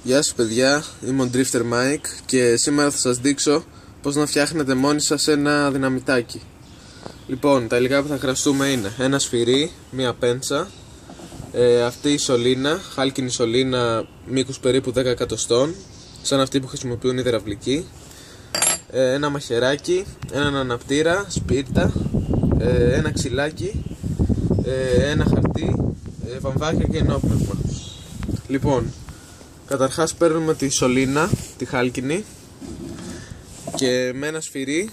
Γεια σας παιδιά, είμαι ο Drifter Mike και σήμερα θα σας δείξω πώς να φτιάχνετε μόνοι σας ένα δυναμητάκι. Λοιπόν, τα υλικά που θα χρειαστούμε είναι ένα σφυρί, μία πέντσα, αυτή η σωλήνα, χάλκινη σωλήνα μήκους περίπου 10 εκατοστών, σαν αυτή που χρησιμοποιούν οι υδραυλικοί, ένα μαχαιράκι, έναν αναπτήρα, σπίρτα, ένα ξυλάκι, ένα χαρτί, βαμβάκια και ενόπνευμα. Λοιπόν, καταρχάς παίρνουμε τη σωλήνα, τη χάλκινη, και με ένα σφυρί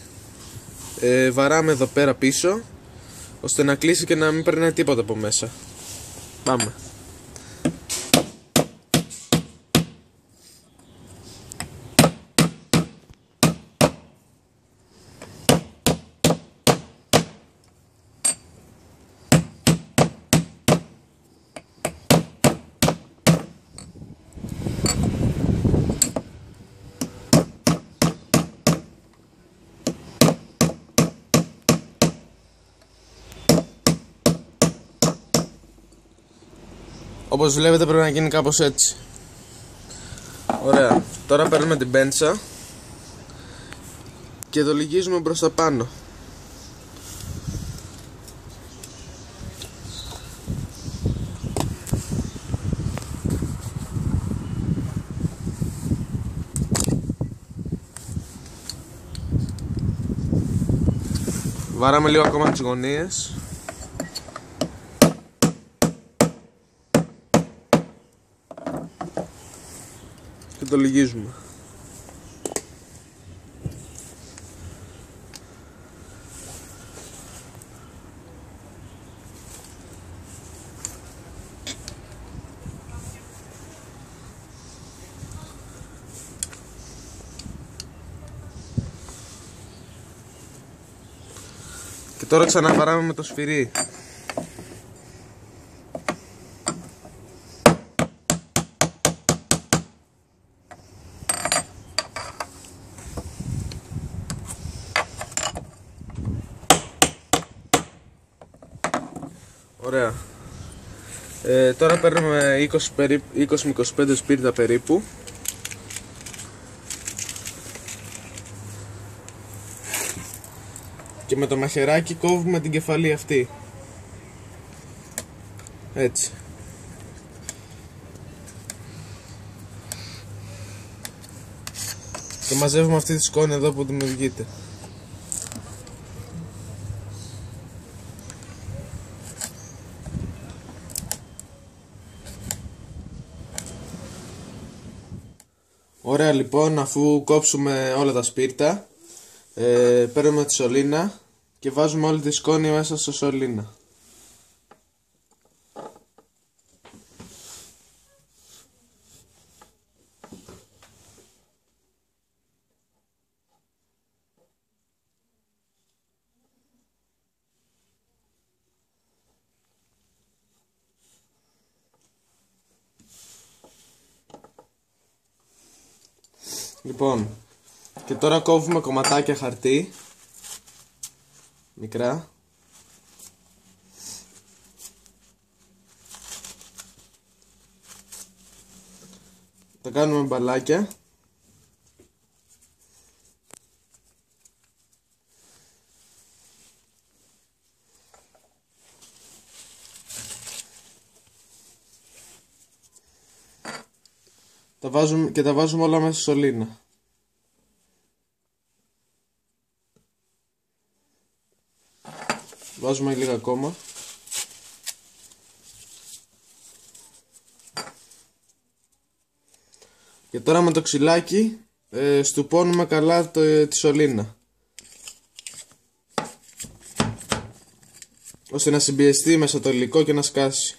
βαράμε εδώ πέρα πίσω, ώστε να κλείσει και να μην περνάει τίποτα από μέσα. Πάμε. Όπως βλέπετε πρέπει να γίνει κάπως έτσι. Ωραία. Τώρα παίρνουμε την πέντσα και το λυγίζουμε προς τα πάνω. Βαράμε λίγο ακόμα τις γωνίες. Και το λυγίζουμε. Και τώρα ξαναβαράμε με το σφυρί. Ωραία. Τώρα παίρνουμε 20 με 25 σπίρτα περίπου. Και με το μαχαιράκι κόβουμε την κεφαλή αυτή. Έτσι. Και μαζεύουμε αυτή τη σκόνη εδώ που δημιουργείται. Ωραία, λοιπόν, αφού κόψουμε όλα τα σπίρτα, παίρνουμε τη σωλήνα και βάζουμε όλη τη σκόνη μέσα στο σωλήνα. Λοιπόν, και τώρα κόβουμε κομματάκια χαρτί, μικρά. Τα κάνουμε μπαλάκια. Τα βάζουμε όλα μέσα στη σωλήνα. Βάζουμε λίγα ακόμα. Και τώρα με το ξυλάκι στουπώνουμε καλά τη σωλήνα, ώστε να συμπιεστεί μέσα το υλικό και να σκάσει.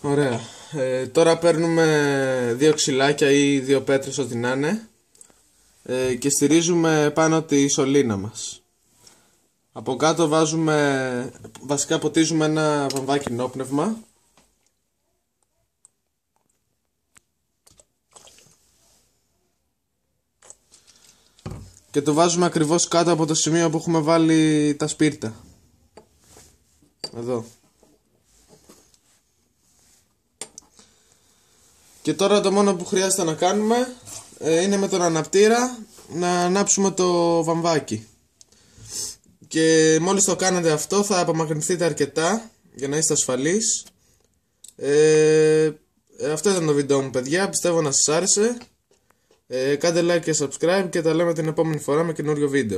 Ωραία. Τώρα παίρνουμε δύο ξυλάκια ή δύο πέτρες, ό,τι να είναι, και στηρίζουμε πάνω τη σωλήνα μας. Από κάτω βασικά ποτίζουμε ένα βαμβάκι ενόπνευμα. και το βάζουμε ακριβώς κάτω από το σημείο που έχουμε βάλει τα σπίρτα. Εδώ. Και τώρα το μόνο που χρειάζεται να κάνουμε είναι με τον αναπτήρα να ανάψουμε το βαμβάκι. Και μόλις το κάνετε αυτό θα απομακρυνθείτε αρκετά για να είστε ασφαλείς. Αυτό ήταν το βίντεο μου, παιδιά, πιστεύω να σας άρεσε. Κάντε like και subscribe και τα λέμε την επόμενη φορά με καινούριο βίντεο.